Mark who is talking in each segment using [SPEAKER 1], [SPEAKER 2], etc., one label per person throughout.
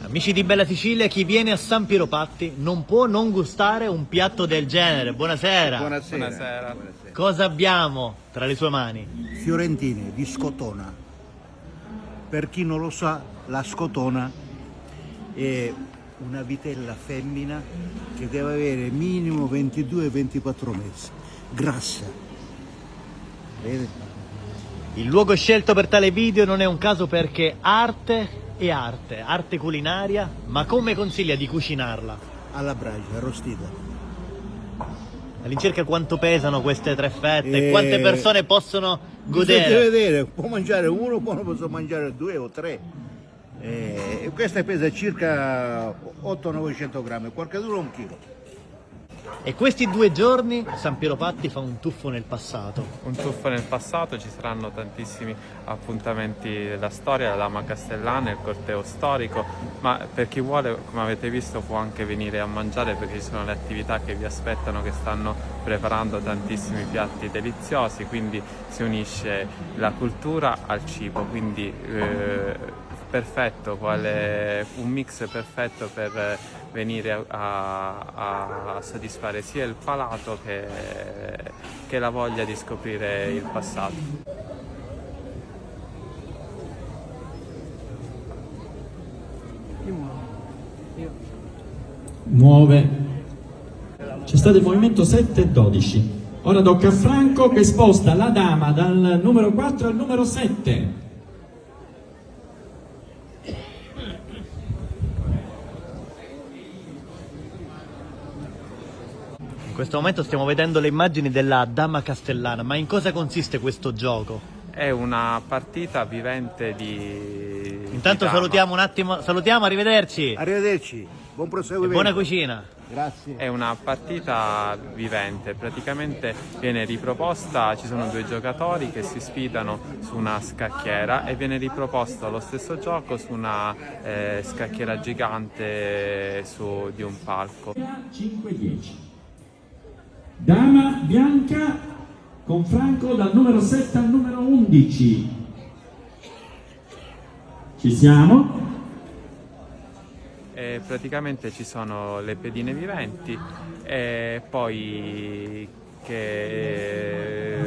[SPEAKER 1] Amici di Bella Sicilia, chi viene a San Piero Patti non può non gustare un piatto del genere. Buonasera.
[SPEAKER 2] Buonasera.
[SPEAKER 3] Buonasera.
[SPEAKER 1] Cosa abbiamo tra le sue mani?
[SPEAKER 2] Fiorentine di scotona. Per chi non lo sa, la scotona è una vitella femmina che deve avere minimo 22-24 mesi. Grassa. Vede?
[SPEAKER 1] Il luogo scelto per tale video non è un caso perché arte e arte culinaria, ma come consiglia di cucinarla?
[SPEAKER 2] Alla brace, arrostita.
[SPEAKER 1] All'incirca quanto pesano queste tre fette e quante persone possono
[SPEAKER 2] Bisogna
[SPEAKER 1] godere?
[SPEAKER 2] vedere, può mangiare uno, poi posso mangiare due o tre. Questa pesa circa 800-900 grammi, qualcuno un chilo.
[SPEAKER 1] E questi 2 giorni San Piero Patti fa un tuffo nel passato.
[SPEAKER 3] Un tuffo nel passato, ci saranno tantissimi appuntamenti della storia, la Dama Castellana, il corteo storico, ma per chi vuole, come avete visto, può anche venire a mangiare perché ci sono le attività che vi aspettano, che stanno preparando tantissimi piatti deliziosi, quindi si unisce la cultura al cibo, quindi perfetto, un mix perfetto per venire a soddisfare sia il palato che la voglia di scoprire il passato.
[SPEAKER 4] Muove. C'è stato il movimento 7 e 12. Ora tocca a Franco che sposta la dama dal numero 4 al numero 7.
[SPEAKER 1] In questo momento stiamo vedendo le immagini della Dama Castellana, ma in cosa consiste questo gioco?
[SPEAKER 3] È una partita vivente di
[SPEAKER 1] Intanto
[SPEAKER 3] dama.
[SPEAKER 1] salutiamo un attimo, arrivederci
[SPEAKER 2] Arrivederci, buon
[SPEAKER 1] e
[SPEAKER 2] proseguimento.
[SPEAKER 1] buona cucina.
[SPEAKER 2] Grazie.
[SPEAKER 3] È una partita vivente, praticamente viene riproposta, ci sono 2 giocatori che si sfidano su una scacchiera e viene riproposto lo stesso gioco su una scacchiera gigante di un palco.
[SPEAKER 4] 5-10. Dama bianca con Franco dal numero 7 al numero 11. Ci siamo?
[SPEAKER 3] Praticamente ci sono le pedine viventi e poi che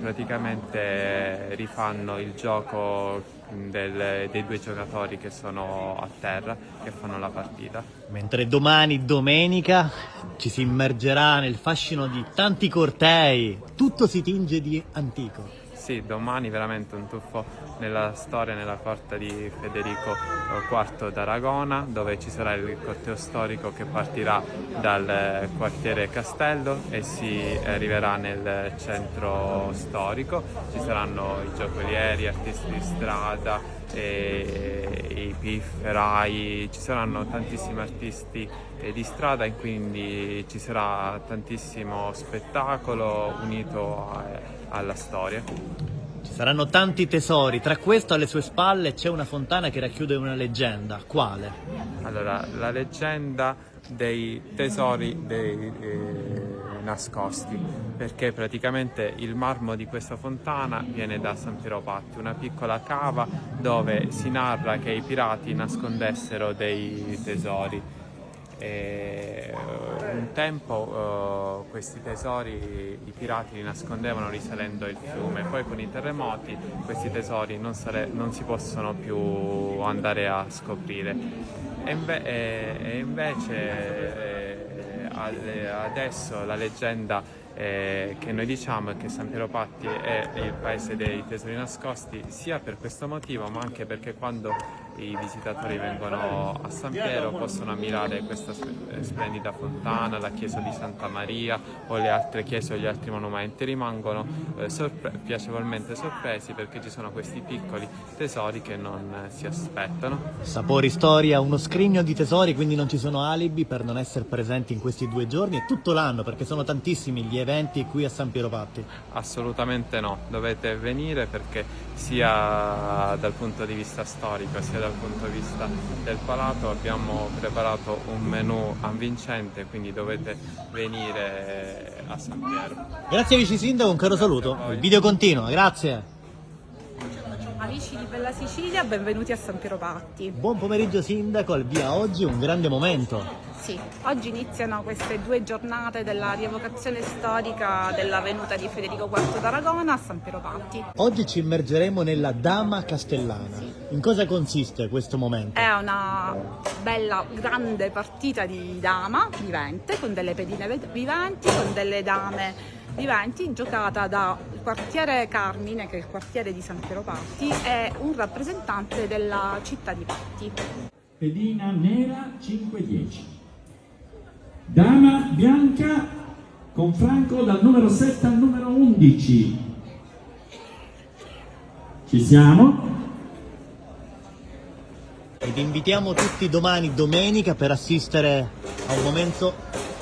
[SPEAKER 3] praticamente rifanno il gioco dei 2 giocatori che sono a terra, che fanno la partita.
[SPEAKER 1] Mentre domani, domenica, ci si immergerà nel fascino di tanti cortei, tutto si tinge di antico.
[SPEAKER 3] Sì, domani veramente un tuffo nella storia, nella corte di Federico IV d'Aragona, dove ci sarà il corteo storico che partirà dal quartiere Castello e si arriverà nel centro storico. Ci saranno i giocolieri, artisti di strada, i pifferai, ci saranno tantissimi artisti di strada e quindi ci sarà tantissimo spettacolo unito alla storia.
[SPEAKER 1] Ci saranno tanti tesori, tra questo alle sue spalle c'è una fontana che racchiude una leggenda. Quale?
[SPEAKER 3] Allora, la leggenda dei tesori nascosti, perché praticamente il marmo di questa fontana viene da San Piero Patti, una piccola cava dove si narra che i pirati nascondessero dei tesori. Un tempo questi tesori i pirati li nascondevano risalendo il fiume, poi con i terremoti questi tesori non si possono più andare a scoprire e invece adesso la leggenda che noi diciamo è che San Piero Patti è il paese dei tesori nascosti, sia per questo motivo ma anche perché quando i visitatori vengono a San Piero possono ammirare questa splendida fontana, la chiesa di Santa Maria o le altre chiese o gli altri monumenti, rimangono piacevolmente sorpresi perché ci sono questi piccoli tesori che non si aspettano.
[SPEAKER 1] Sapori Storia, uno scrigno di tesori, quindi non ci sono alibi per non essere presenti in questi 2 giorni e tutto l'anno, perché sono tantissimi gli eventi qui a San Piero Patti.
[SPEAKER 3] Assolutamente no, dovete venire perché sia dal punto di vista storico sia dal punto di vista del palato abbiamo preparato un menù avvincente, quindi dovete venire a San Piero.
[SPEAKER 1] Grazie vice sindaco, un caro saluto. Il video continua, grazie.
[SPEAKER 5] amici di Bella Sicilia, benvenuti a San Piero Patti.
[SPEAKER 1] Buon pomeriggio sindaco, al via oggi un grande momento.
[SPEAKER 5] Sì, oggi iniziano queste 2 giornate della rievocazione storica della venuta di Federico IV d'Aragona a San Piero Patti.
[SPEAKER 1] Oggi ci immergeremo nella Dama Castellana. In cosa consiste questo momento?
[SPEAKER 5] È una bella, grande partita di dama vivente, con delle pedine viventi, con delle dame viventi, giocata dal quartiere Carmine, che è il quartiere di San Piero Patti, e un rappresentante della città di Patti.
[SPEAKER 4] Pedina nera 5-10. Dama bianca con Franco dal numero 7 al numero 11. Ci siamo?
[SPEAKER 1] Ed invitiamo tutti domani, domenica, per assistere a un momento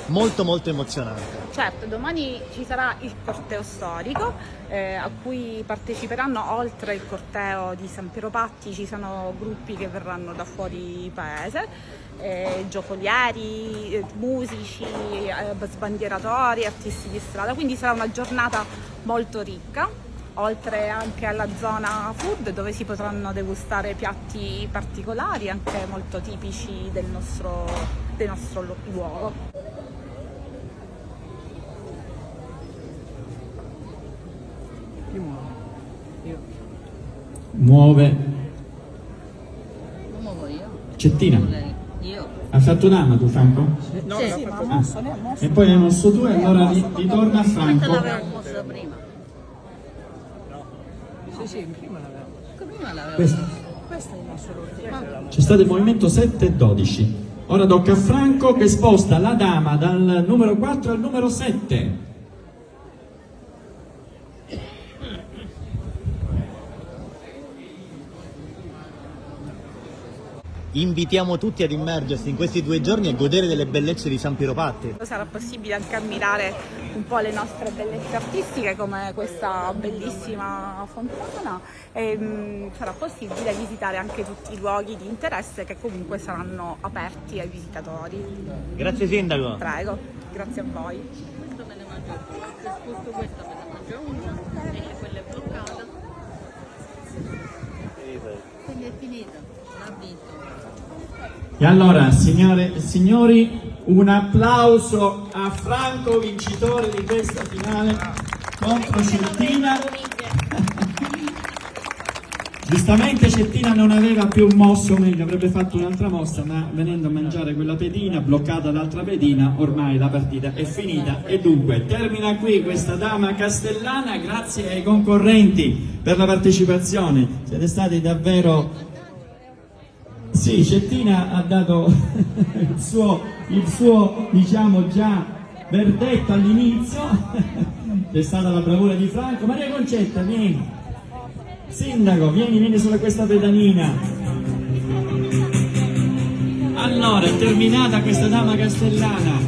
[SPEAKER 1] molto emozionante.
[SPEAKER 5] Certo, domani ci sarà il corteo storico a cui parteciperanno, oltre il corteo di San Piero Patti, ci sono gruppi che verranno da fuori paese, giocolieri, musici, sbandieratori, artisti di strada, quindi sarà una giornata molto ricca, oltre anche alla zona food dove si potranno degustare piatti particolari, anche molto tipici del nostro luogo.
[SPEAKER 4] Muove.
[SPEAKER 6] Non muovo io.
[SPEAKER 4] Cettina.
[SPEAKER 6] Io.
[SPEAKER 4] Hai fatto dama tu, Franco?
[SPEAKER 6] No, sì, ma mosso, ne ha mosso.
[SPEAKER 4] E poi ne hai mosso tu e allora ritorna a
[SPEAKER 6] Questa
[SPEAKER 4] Franco.
[SPEAKER 6] l'avevo mossa prima.
[SPEAKER 7] Sì, prima l'avevo.
[SPEAKER 6] Prima l'avevo
[SPEAKER 4] Questo.
[SPEAKER 6] mossa. Questa è mossa l'ultima.
[SPEAKER 4] C'è stato il movimento 7-12. Ora tocca a Franco che sposta la dama dal numero 4 al numero 7.
[SPEAKER 1] Invitiamo tutti ad immergersi in questi 2 giorni e godere delle bellezze di San Piero Patti.
[SPEAKER 5] Sarà possibile anche ammirare un po' le nostre bellezze artistiche, come questa bellissima fontana, e sarà possibile visitare anche tutti i luoghi di interesse che comunque saranno aperti ai visitatori.
[SPEAKER 1] Grazie sindaco.
[SPEAKER 5] Prego, grazie a voi.
[SPEAKER 6] Questo me ne mangio. Se sposto questa me ne mangio una e quella è bloccata. Quindi è finita. L'ha vinto.
[SPEAKER 4] E allora, signore e signori, un applauso a Franco, vincitore di questa finale contro Cettina. Giustamente Cettina non aveva più mosso, o meglio avrebbe fatto un'altra mossa, ma venendo a mangiare quella pedina, bloccata l'altra pedina, ormai la partita è finita e dunque termina qui questa Dama Castellana. Grazie ai concorrenti per la partecipazione, siete stati davvero... Sì, Cettina ha dato il suo diciamo già verdetto all'inizio, c'è stata la bravura di Franco. Maria Concetta, vieni. Sindaco, vieni sulla questa pedalina. Allora, è terminata questa Dama Castellana.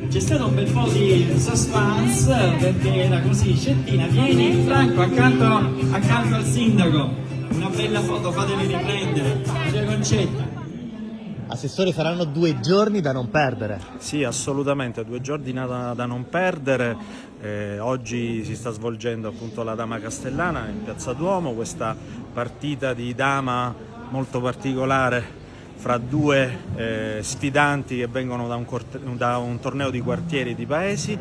[SPEAKER 4] C'è stato un bel po' di suspense perché era così. Cettina, vieni, Franco, accanto al sindaco. Una bella foto, fateli riprendere. Maria Concetta.
[SPEAKER 1] Assessore, saranno 2 giorni da non perdere.
[SPEAKER 8] Sì, assolutamente, 2 giorni da non perdere. Oggi si sta svolgendo appunto la Dama Castellana in Piazza Duomo, questa partita di dama molto particolare fra 2 sfidanti che vengono da un torneo di quartieri di paesi.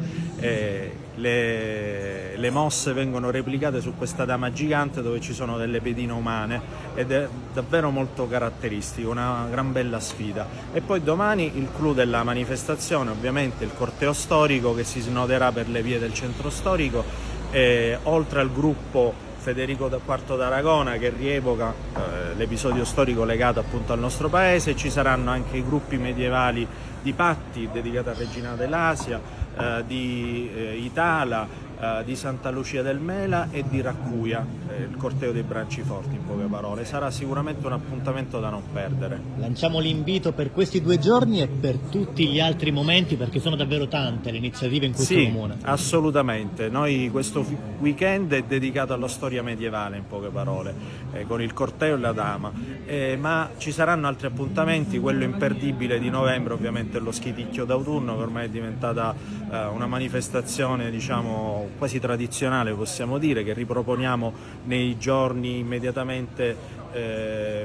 [SPEAKER 8] Le mosse vengono replicate su questa dama gigante dove ci sono delle pedine umane ed è davvero molto caratteristico, una gran bella sfida. E poi domani il clou della manifestazione, ovviamente il corteo storico che si snoderà per le vie del centro storico, oltre al gruppo Federico IV d'Aragona che rievoca l'episodio storico legato appunto al nostro paese. Ci saranno anche i gruppi medievali di Patti dedicati a Regina dell'Asia, di Itala, di Santa Lucia del Mela e di Raccuia, il corteo dei Branciforti in poche parole. Sarà sicuramente un appuntamento da non perdere.
[SPEAKER 1] Lanciamo l'invito per questi 2 giorni e per tutti gli altri momenti, perché sono davvero tante le iniziative in questo comune.
[SPEAKER 8] Assolutamente, noi questo weekend è dedicato alla storia medievale in poche parole, con il corteo e la dama, ma ci saranno altri appuntamenti. Quello imperdibile di novembre ovviamente è lo Schiticchio d'autunno, che ormai è diventata una manifestazione diciamo quasi tradizionale, possiamo dire, che riproponiamo nei giorni immediatamente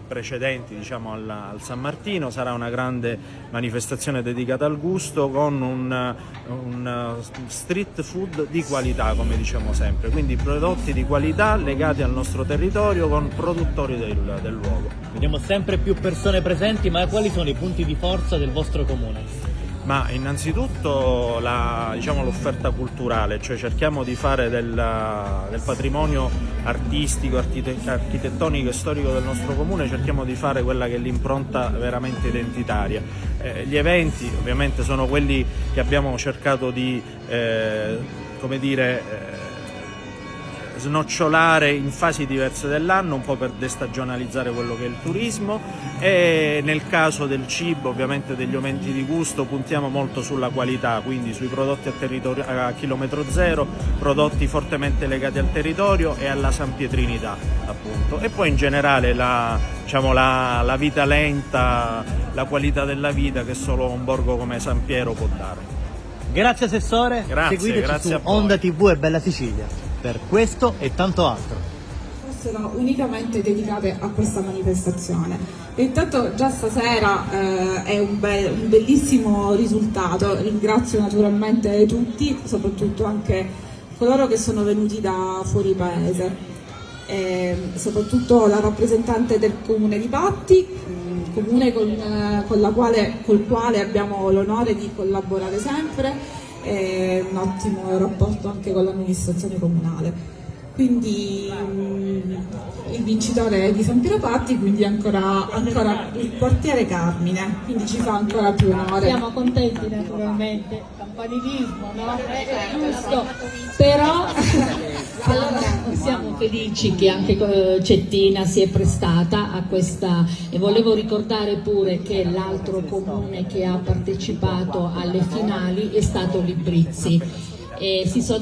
[SPEAKER 8] precedenti, diciamo, al San Martino. Sarà una grande manifestazione dedicata al gusto, con un street food di qualità, come diciamo sempre, quindi prodotti di qualità legati al nostro territorio con produttori del luogo.
[SPEAKER 1] Vediamo sempre più persone presenti, ma quali sono i punti di forza del vostro comune?
[SPEAKER 8] Ma innanzitutto l'offerta culturale, cioè cerchiamo di fare del patrimonio artistico, architettonico e storico del nostro comune, cerchiamo di fare quella che è l'impronta veramente identitaria. Gli eventi ovviamente sono quelli che abbiamo cercato di snocciolare in fasi diverse dell'anno, un po' per destagionalizzare quello che è il turismo, e nel caso del cibo, ovviamente degli aumenti di gusto, puntiamo molto sulla qualità, quindi sui prodotti a chilometro zero, prodotti fortemente legati al territorio e alla sanpietrinità, appunto. E poi in generale la vita lenta, la qualità della vita che solo un borgo come San Piero può dare.
[SPEAKER 1] Grazie Assessore,
[SPEAKER 8] Grazie,
[SPEAKER 1] seguiteci
[SPEAKER 8] grazie
[SPEAKER 1] su
[SPEAKER 8] a voi.
[SPEAKER 1] Onda TV e Bella Sicilia per questo e tanto altro.
[SPEAKER 7] Fossero unicamente dedicate a questa manifestazione. Intanto già stasera è un bellissimo risultato. Ringrazio naturalmente tutti, soprattutto anche coloro che sono venuti da fuori paese, soprattutto la rappresentante del comune di Patti, comune col quale abbiamo l'onore di collaborare sempre, e un ottimo rapporto anche con l'amministrazione comunale. Quindi il vincitore è di San Piero Patti, quindi ancora il quartiere Carmine, quindi ci fa ancora più onore.
[SPEAKER 6] Siamo contenti naturalmente, campanilismo, no? Giusto. Però allora, siamo felici che anche Cettina si è prestata a questa, e volevo ricordare pure che l'altro comune che ha partecipato alle finali è stato Librizzi. E si sono